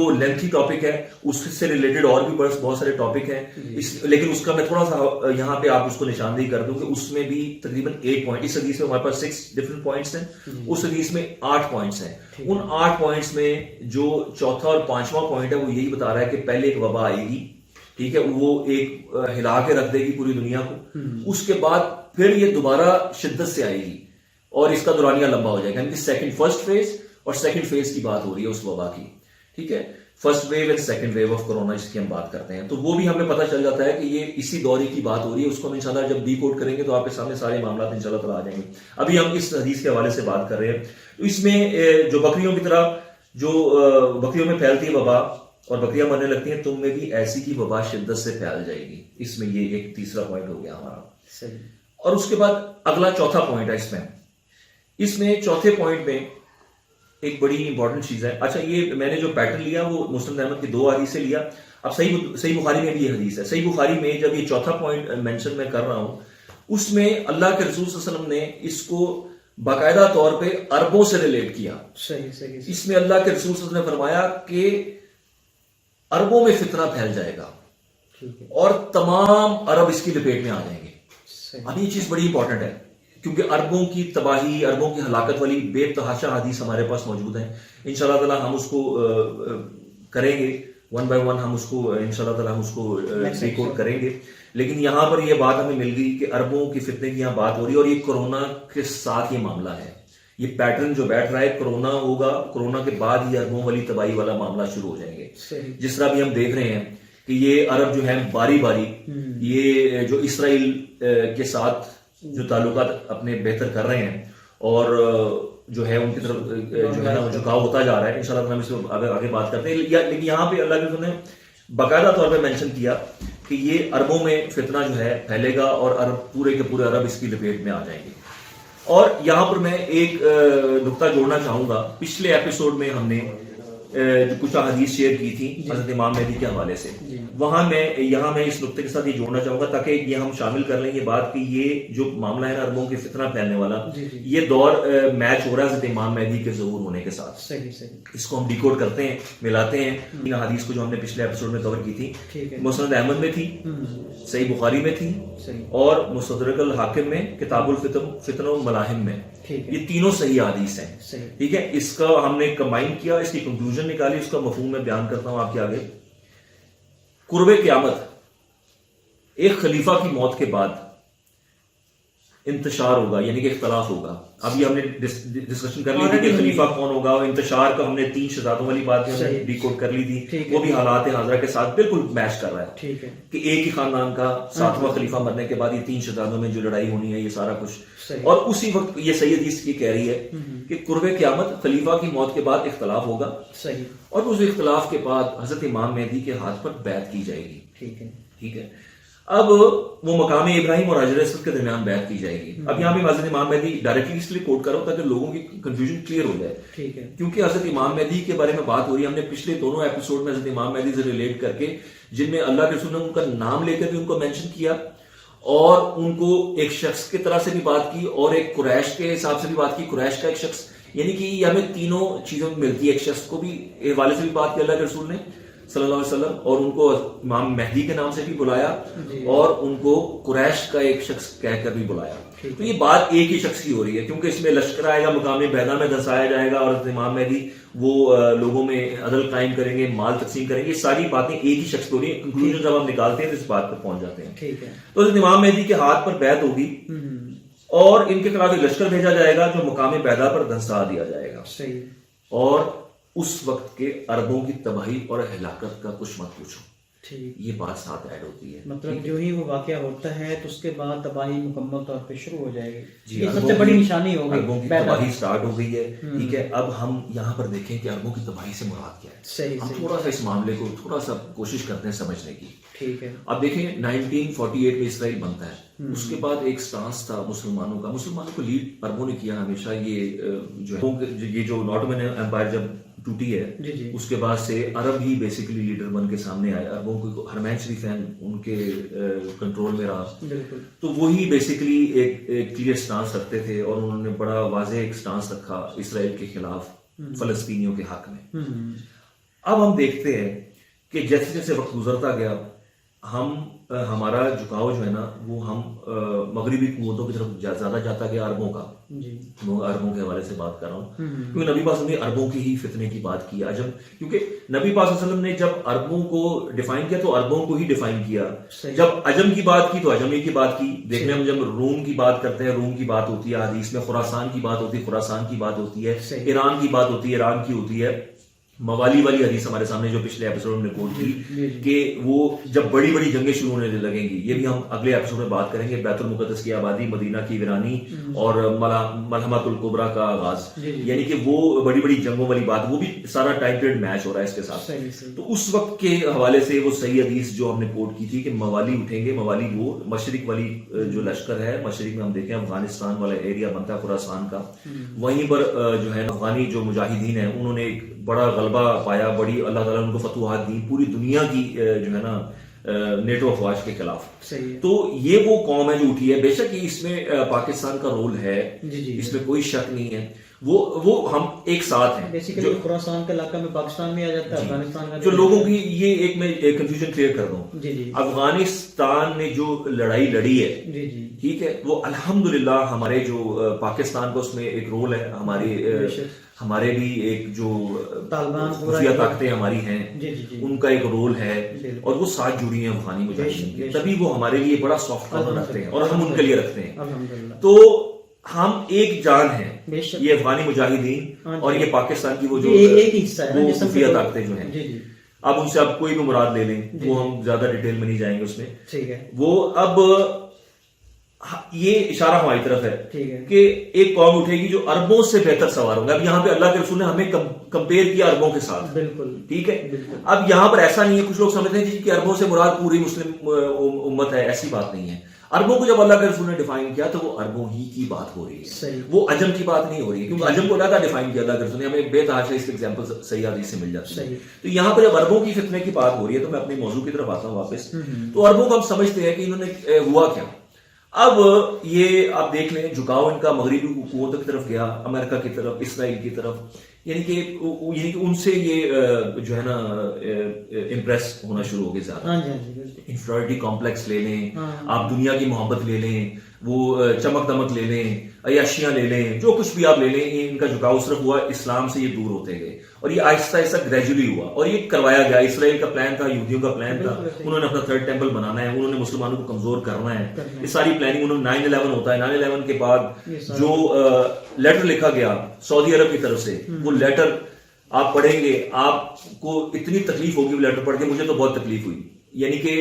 وہ lengthy topic ہے، اس سے ریلیٹڈ اور بھی بہت سارے ٹاپک ہیں، لیکن اس کا میں تھوڑا سا یہاں پہ آپ اس کو نشاندہی کر دوں کہ اس میں بھی تقریباً 8 پوائنٹ، اس حدیث میں ہمارے پاس 6 ڈفرنٹ پوائنٹس ہیں، اس حدیث میں 8 پوائنٹس ہیں. ان 8 پوائنٹس میں جو چوتھا اور پانچواں پوائنٹ ہے وہ یہی بتا رہا ہے کہ پہلے ایک وبا آئے گی، ٹھیک ہے، وہ ایک ہلا کے رکھ دے گی پوری دنیا کو، اس کے بعد پھر یہ دوبارہ شدت سے آئے گی اور اس کا دورانیہ لمبا ہو جائے گا. یعنی فرسٹ فیز اور سیکنڈ فیز کی بات ہو رہی ہے اس وبا کی، ٹھیک ہے، first wave and second wave of corona جس کی ہم بات کرتے ہیں. تو وہ بھی ہمیں پتہ چل جاتا ہے کہ یہ اسی دوری کی بات ہو رہی ہے. اس کو ہم انشاءاللہ جب ڈی کوڈ کریں گے تو آپ کے سامنے سارے معاملات انشاءاللہ تعالیٰ آ جائیں گے. ابھی ہم اس حدیث کے حوالے سے بات کر رہے ہیں. تو اس میں جو بکریوں کی طرح جو بکریوں میں پھیلتی ہے وبا اور بکریاں مرنے لگتی ہیں، تم میں بھی ایسی کی وبا شدت سے پھیل جائے گی. اس میں یہ ایک تیسرا پوائنٹ ہو گیا ہمارا. صحیح. اور اس کے بعد اگلا چوتھا پوائنٹ ہے اس میں چوتھے پوائنٹ میں ایک بڑی امپورٹنٹ چیز ہے. اچھا، یہ میں نے جو پیٹرن لیا وہ مسند احمد کی 2 حدیث سے لیا. اب صحیح بخاری میں بھی یہ حدیث ہے. صحیح بخاری میں جب یہ چوتھا پوائنٹ مینشن میں کر رہا ہوں، اس میں اللہ کے رسول صلی اللہ علیہ وسلم نے اس کو باقاعدہ طور پہ عربوں سے ریلیٹ کیا. صحیح. اس میں اللہ کے رسول صلی اللہ علیہ وسلم نے فرمایا کہ عربوں میں فتنہ پھیل جائے گا اور تمام عرب اس کی لپیٹ میں آ جائیں گے. اب یہ چیز بڑی امپورٹنٹ ہے کیونکہ عربوں کی تباہی، عربوں کی ہلاکت والی بے تحاشا حدیث ہمارے پاس موجود ہیں. انشاءاللہ تعالی ہم اس کو کریں گے ون بائی ون، ہم اس کو انشاءاللہ تعالی ہم اس کو ریکارڈ کریں گے. لیکن یہاں پر یہ بات ہمیں مل گئی کہ عربوں کی فتنے کی یہاں بات ہو رہی ہے اور یہ کورونا کے ساتھ یہ معاملہ ہے. یہ پیٹرن جو بیٹھ رہا ہے کرونا ہوگا، کرونا کے بعد یہ عربوں والی تباہی والا معاملہ شروع ہو جائیں گے. جس طرح بھی ہم دیکھ رہے ہیں کہ یہ عرب جو ہے باری باری یہ جو اسرائیل کے ساتھ جو تعلقات اپنے بہتر کر رہے ہیں اور جو ہے ان کی طرف جو ہے نا جھکاؤ ہوتا جا رہا ہے. انشاءاللہ ہم اس کو آگے بات کرتے ہیں. لیکن یہاں پہ اللہ کے رسول نے باقاعدہ طور پہ مینشن کیا کہ یہ عربوں میں فتنہ جو ہے پھیلے گا اور عرب پورے کے پورے عرب اس کی لپیٹ میں آ جائیں گے. اور یہاں پر میں ایک نقطہ جوڑنا چاہوں گا. پچھلے ایپیسوڈ میں ہم نے کچھ حدیث شیئر کی تھی حضرت امام مہدی کے حوالے سے. وہاں میں یہاں میں اس نقطے کے ساتھ یہ جوڑنا چاہوں گا تاکہ یہ ہم شامل کر لیں یہ بات کہ یہ جو معاملہ ہے نا عربوں کے فتنہ پھیلنے والا، یہ دور میچ ہو رہا ہے حضرت امام مہدی کے ظہور ہونے کے ساتھ. اس کو ہم ڈیکوڈ کرتے ہیں، ملاتے ہیں. ان حدیث کو جو ہم نے پچھلے ایپیسوڈ میں کور کی تھی، مسند احمد میں تھی، صحیح بخاری میں تھی اور مستدرک الحاکم میں، کتاب الفتن و ملاحم میں. یہ تینوں صحیح حدیث ہیں، ٹھیک ہے. اس کا ہم نے کمبائن کیا، اس کی کنکلوژن نکالی، اس کا مفہوم میں بیان کرتا ہوں آپ کے آگے. قرب قیامت، ایک خلیفہ کی موت کے بعد انتشار ہوگا، یعنی کہ اختلاف ہوگا. ابھی ہم نے ڈسکشن کر لی تھی کہ خلیفہ کون ہوگا. انتشار کا ہم نے 3 شہزادوں والی بات ڈیکوڈ کر لی تھی. وہ بھی حالات حاضرہ کے ساتھ بالکل میچ کر رہا ہے کہ ایک ہی خاندان کا 7واں خلیفہ مرنے کے بعد یہ 3 شہزادوں میں جو لڑائی ہونی ہے، یہ سارا کچھ. اور اسی وقت یہ صحیح حدیث کی کہہ رہی ہے کہ قرب قیامت خلیفہ کی موت کے بعد اختلاف ہوگا اور اس اختلاف کے بعد حضرت امام مہدی کے ہاتھ پر بیعت کی جائے گی. ٹھیک ہے. اب وہ مقام ابراہیم اور حجر اسود کے درمیان بیعت کی جائے گی. اب یہاں پہ حضرت امام مہدی ڈائریکٹلی اس لیے کوٹ کرو تاکہ لوگوں کی کنفیوژن کلیئر ہو جائے، کیونکہ حضرت امام مہدی کے بارے میں بات ہو رہی ہے. ہم نے پچھلے دونوں ایپیسوڈ میں حضرت امام مہدی سے ریلیٹ کر کے، جن میں اللہ کے رسول نے ان کا نام لے کر بھی ان کو مینشن کیا اور ان کو ایک شخص کی طرح سے بھی بات کی اور ایک قریش کے حساب سے بھی بات کی. قریش کا ایک شخص، یعنی کہ یہ ہمیں تینوں چیزوں میں ملتی ہے. ایک شخص کو بھی حوالے سے بھی بات کی اللہ کے رسول نے صلی اللہ علیہ وسلم، اور ان کو امام مہدی کے نام سے بھی بلایا اور ان کو قریش کا ایک شخص کہہ کر بھی بلایا. تو یہ بات ایک ہی شخص کی ہو رہی ہے کیونکہ اس میں لشکر آئے گا، مقام بیدا میں دھنسایا جائے گا اور امام مہدی وہ لوگوں میں عدل قائم کریں گے، مال تقسیم کریں گے. یہ ساری باتیں ایک ہی شخص کی ہو رہی ہیں. کنکلوژن جب ہم نکالتے ہیں تو اس بات پر پہنچ جاتے ہیں. تو حضرت امام مہدی کے ہاتھ پر بیعت ہوگی اور ان کے خلاف ایک لشکر بھیجا جائے گا جو مقام بیدا پر دھنسا دیا جائے گا. اور اس وقت کے عربوں کی تباہی اور ہلاکت کا کچھ مت پوچھو. یہ بات ساتھ ایڈ ہوتی ہے. مطلب جو ہی وہ واقعہ ہوتا ہے تو اس کے بعد تباہی مکمل طور پہ شروع ہو جائے گی. یہ سب سے بڑی نشانی ہوگی. عربوں کی تباہی سٹارٹ ہو گئی ہے. ٹھیک ہے. اب ہم یہاں پر دیکھیں کہ عربوں کی تباہی سے مراد کیا ہے. ہم تھوڑا سا اس معاملے کو تھوڑا سا کوشش کرتے ہیں سمجھنے کی. ٹھیک ہے. اب دیکھیں 1948 میں اسرائیل بنتا ہے. اس کے بعد ایک سٹانس تھا مسلمانوں کا. مسلمانوں کو لیڈ عربوں نے کیا ہمیشہ. یہ جو آٹومن امپائر جب ٹوٹی ہے اس کے بعد سے عرب ہی بیسیکلی لیڈر بن کے سامنے آئے. عربوں کو حرمین شریفین ان کے کنٹرول میں رہا. تو وہی بیسیکلی ایک کلیئر سٹانس رکھتے تھے اور انہوں نے بڑا واضح ایک سٹانس رکھا اسرائیل کے خلاف، فلسطینیوں کے حق میں. اب ہم دیکھتے ہیں کہ جیسے جیسے وقت گزرتا گیا ہمارا جھکاؤ جو ہے نا وہ ہم مغربی قوتوں کی طرف زیادہ جاتا گیا، عربوں کا، عربوں کے حوالے سے بات کر رہا ہوں، کیونکہ نبی پاک صلی اللہ علیہ وسلم نے عربوں کی ہی فتنے کی بات کی، عجم، کیونکہ نبی پاک صلی اللہ علیہ وسلم نے جب عربوں کو ڈیفائن کیا تو عربوں کو ہی ڈیفائن کیا، جب عجم کی بات کی تو عجمی کی بات کی، دیکھنے ہم جب روم کی بات کرتے ہیں روم کی بات ہوتی ہے حدیث میں، خراسان کی بات ہوتی ہے خراسان کی بات ہوتی ہے، ایران کی بات ہوتی ہے ایران کی ہوتی ہے، موالی والی حدیث ہمارے سامنے جو پچھلے ایپیسوڈ میں کوٹ کی کہ وہ جب بڑی بڑی جنگیں شروع ہونے لگیں گی، یہ بھی ہم اگلے ایپیسوڈ میں بات کریں گے، بیت المقدس کی آبادی، مدینہ کی ویرانی اور ملحمۃ الکبریٰ کا آغاز، یعنی کہ وہ بڑی بڑی جنگوں والی بات، وہ بھی سارا ٹائم پیریڈ میچ ہو رہا ہے اس کے ساتھ۔ تو اس وقت کے حوالے سے وہ صحیح حدیث جو ہم نے کوٹ کی تھی کہ موالی اٹھیں گے، موالی وہ مشرق والی جو لشکر ہے، مشرق میں ہم دیکھیں افغانستان والا ایریا بنتا ہے خراسان کا، وہیں پر جو ہے افغانی جو مجاہدین ہیں انہوں نے ایک بڑا غلبہ پایا، بڑی اللہ تعالیٰ نے ان کو فتوحات دی پوری دنیا کی جو ہے نا نیٹو افواج کے خلاف۔ تو یہ وہ قوم ہے جو اٹھی ہے، بے شک یہ اس میں پاکستان کا رول ہے، اس میں کوئی شک نہیں ہے، وہ ہم ایک ساتھ ہیں، بیسیکلی خراسان کے علاقہ میں پاکستان میں آ جاتا ہے، افغانستان کا جو لوگوں کی یہ ایک میں کنفیوژن کلیئر کر دوں، افغانستان نے جو لڑائی لڑی ہے ٹھیک ہے، وہ الحمدللہ ہمارے جو پاکستان کا اس میں ایک رول ہے، ہمارے بھی ایک جو خفیہ طاقتیں ہماری ہیں ان کا ایک رول ہے، اور وہ ساتھ جڑی ہیں افغانی مجاہدین کے، تبھی وہ ہمارے لیے بڑا سافٹ کارنر رکھتے ہیں اور ہم ان کے لیے رکھتے ہیں۔ تو ہم ایک جان ہیں، یہ افغانی مجاہدین اور یہ پاکستان کی وہ جو خفیہ طاقتیں جو ہیں، اب ان سے آپ کوئی بھی مراد لے لیں، وہ ہم زیادہ ڈیٹیل میں نہیں جائیں گے اس میں، وہ اب یہ اشارہ ہماری طرف ہے کہ ایک قوم اٹھے گی جو عربوں سے بہتر سوار ہوگا۔ اب یہاں پہ اللہ کے رسول نے ہمیں کمپیئر کیا عربوں کے ساتھ، ٹھیک ہے، اب یہاں پر ایسا نہیں ہے، کچھ لوگ سمجھتے ہیں کہ عربوں سے مراد پوری مسلم امت ہے، ایسی بات نہیں ہے۔ عربوں کو جب اللہ کے رسول نے ڈیفائن کیا تو وہ عربوں ہی کی بات ہو رہی ہے، وہ عجم کی بات نہیں ہو رہی ہے، کیونکہ عجم کو زیادہ ڈیفائن کیا اللہ کے رسول نے، ہمیں بے تحاشا اس کے ایگزامپل صحیح حدیث سے مل جاتی ہے۔ تو یہاں پر جب عربوں کی فتنے کی بات ہو رہی ہے تو میں اپنے موضوع کی طرف آتا ہوں واپس، تو عربوں کو ہم سمجھتے ہیں کہ انہوں نے ہوا کیا، اب یہ آپ دیکھ لیں جھکاؤ ان کا مغربی قوتوں کی طرف گیا، امریکہ کی طرف، اسرائیل کی طرف، یعنی کہ ان سے یہ جو ہے نا امپریس ہونا شروع ہو گئے زیادہ، انفیریٹی کمپلیکس لے لیں، آپ دنیا کی محبت لے لیں، وہ چمک دمک لے لیں، عیاشیاں لے لیں، جو کچھ بھی آپ لے لیں، ان کا جھکاؤ صرف ہوا اسلام سے یہ دور ہوتے گئے، اور یہ آہستہ آہستہ گریجولی ہوا، اور یہ کروایا گیا۔ اسرائیل کا پلان تھا، یہودیوں کا پلان تھا، انہوں نے اپنا تھرڈ ٹیمپل بنانا ہے، انہوں نے مسلمانوں کو کمزور کرنا ہے، یہ ساری پلاننگ انہوں نے 9/11 ہوتا ہے، 9/11 کے بعد جو لیٹر لکھا گیا سعودی عرب کی طرف سے، وہ لیٹر آپ پڑھیں گے آپ کو اتنی تکلیف ہوگی، وہ لیٹر پڑھ کے مجھے تو بہت تکلیف ہوئی، یعنی کہ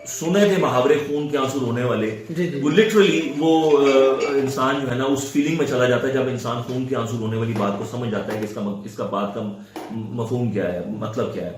سنے تھے محاورے خون کے آنسو رونے والے، وہ لٹرلی وہ انسان جو ہے نا اس فیلنگ میں چلا جاتا ہے جب انسان خون کے آنسو رونے والی بات کو سمجھ جاتا ہے کہ اس کا بات کا مفہوم کیا ہے، مطلب کیا ہے۔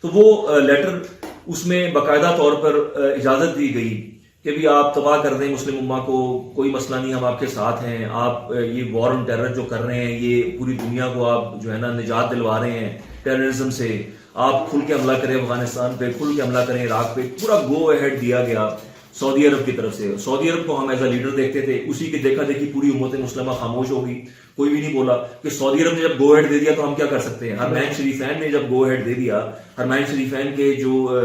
تو وہ لیٹر اس میں باقاعدہ طور پر اجازت دی گئی کہ بھی آپ تباہ کر دیں مسلم امہ کو، کوئی مسئلہ نہیں، ہم آپ کے ساتھ ہیں، آپ یہ وار آن ٹیرر جو کر رہے ہیں، یہ پوری دنیا کو آپ جو ہے نا نجات دلوا رہے ہیں ٹیررزم سے، آپ کھل کے حملہ کریں افغانستان پہ، کھل کے حملہ کریں عراق پہ، پورا گو اہیڈ دیا گیا سعودی عرب کی طرف سے۔ سعودی عرب کو ہم ایز اے لیڈر دیکھتے تھے، اسی کی دیکھا دیکھی پوری امت مسلمہ خاموش ہو گئی، کوئی بھی نہیں بولا کہ سعودی عرب نے جب گو ہیڈ دے دیا تو ہم کیا کر سکتے ہیں۔ حرمین شریفین نے جب گو ہیڈ دے دیا، حرمین شریفین کے جو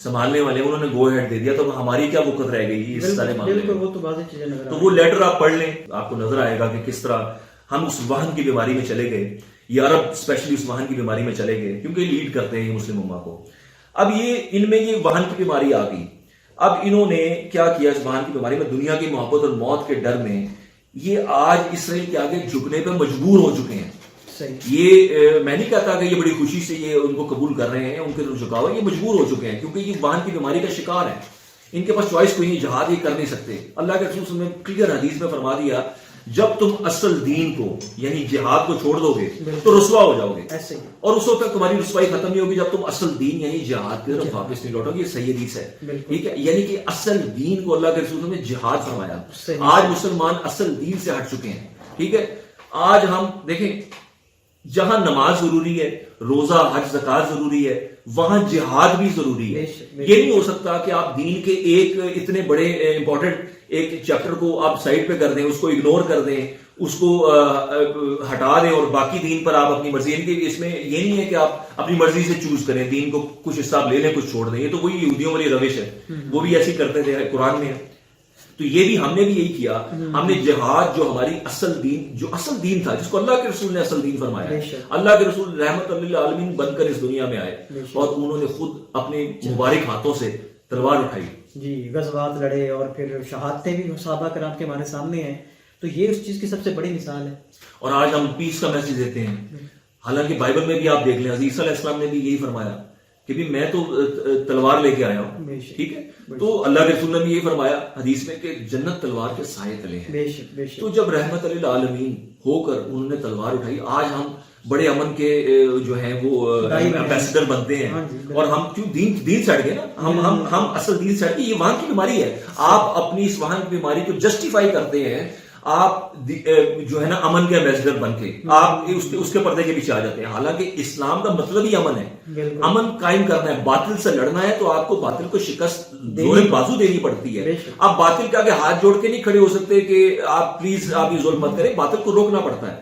سنبھالنے والے انہوں نے گو ہیڈ دے دیا، تو ہماری کیا وقت رہ گئی اس سارے معاملے میں۔ تو وہ لیٹر آپ پڑھ لیں، آپ کو نظر آئے گا کہ کس طرح ہم اس وہن کی بیماری میں چلے گئے، یہ عرب اسپیشلی اس وہن کی بیماری میں چلے گئے، کیونکہ لیڈ کرتے ہیں مسلم امہ کو۔ اب یہ ان میں یہ وہن کی بیماری آ گئی، اب انہوں نے کیا کیا اس وہن کی بیماری میں، دنیا کی محبت اور موت کے ڈر میں یہ آج اسرائیل کے آگے جھکنے پہ مجبور ہو چکے ہیں۔ یہ میں نہیں کہتا کہ یہ بڑی خوشی سے یہ ان کو قبول کر رہے ہیں، ان کے طرف جھکاؤ، یہ مجبور ہو چکے ہیں کیونکہ یہ وہن کی بیماری کا شکار ہیں، ان کے پاس چوائس کوئی نہیں، جہاد یہ کر نہیں سکتے۔ اللہ کے رسول نے کلیئر حدیث میں فرما دیا جب تم اصل دین کو یعنی جہاد کو چھوڑ دو گے تو رسوا ہو جاؤ گے، اور اس وقت تک تمہاری رسوائی ختم نہیں ہوگی جب تم اصل دین یعنی جہاد کی طرف واپس نہیں لوٹو گے۔ یہ صحیح حدیث ہے، ٹھیک ہے، یعنی کہ اصل دین کو اللہ کے رسول نے جہاد فرمایا۔ آج مسلمان اصل دین سے ہٹ چکے ہیں، ٹھیک ہے۔ آج ہم دیکھیں جہاں نماز ضروری ہے، روزہ حج زکات ضروری ہے، وہاں جہاد بھی ضروری ہے. یہ نہیں ہو سکتا کہ آپ دین کے ایک اتنے بڑے امپورٹنٹ ایک چیپٹر کو آپ سائڈ پہ کر دیں، اس کو اگنور کر دیں، اس کو ہٹا دیں اور باقی دین پر آپ اپنی مرضی. اس میں یہ نہیں ہے کہ آپ اپنی مرضی سے چوز کریں، دین کو کچھ حصہ آپ لے لیں کچھ چھوڑ دیں. یہ تو وہی یہودیوں والی روش ہے، وہ بھی ایسی کرتے تھے، قرآن میں ہے. تو یہ بھی ہم نے بھی یہی کیا. ہم نے جہاد جو ہماری اصل دین تھا، جس کو اللہ کے رسول نے اصل دین فرمایا، اللہ کے رسول رحمت للعالمین بن کر اس دنیا میں آئے اور انہوں نے خود اپنے مبارک ہاتھوں سے تلوار اٹھائی، جی غزوات لڑے اور پھر شہادتیں بھی صحابہ کرام کے ہمارے سامنے ہیں. تو یہ اس چیز کی سب سے بڑی مثال ہے. اور آج ہم پیس کا میسج دیتے ہیں. حالانکہ بائبل میں بھی آپ دیکھ لیں، عیسیٰ علیہ السلام نے بھی یہی فرمایا کہ بھی میں تو تلوار لے کے آیا ہوں. ٹھیک ہے، تو اللہ کے رسول نے بھی یہی فرمایا حدیث میں کہ جنت تلوار کے سائے تلے ہے. تو جب رحمت للعالمین ہو کر انہوں نے تلوار اٹھائی، آج ہم بڑے امن کے جو ہیں وہ امبیسڈر بنتے ہیں. اور ہم کیوں دین چھڑ گئے نا، ہم اصل دین چھڑ گئے. یہ وہاں کی بیماری ہے. آپ اپنی اس وہاں کی بیماری کو جسٹیفائی کرتے ہیں، آپ جو ہے نا امن کے ایمبیسڈر بن کے آپ اس کے پردے کے پیچھے آ جاتے ہیں. حالانکہ اسلام کا مطلب ہی امن ہے، امن قائم کرنا ہے. باطل سے لڑنا ہے تو آپ کو باطل کو شکست زور بازو دینی پڑتی ہے. آپ باطل کے آگے ہاتھ جوڑ کے نہیں کھڑے ہو سکتے کہ آپ پلیز آپ یہ ظلم مت کریں. باطل کو روکنا پڑتا ہے.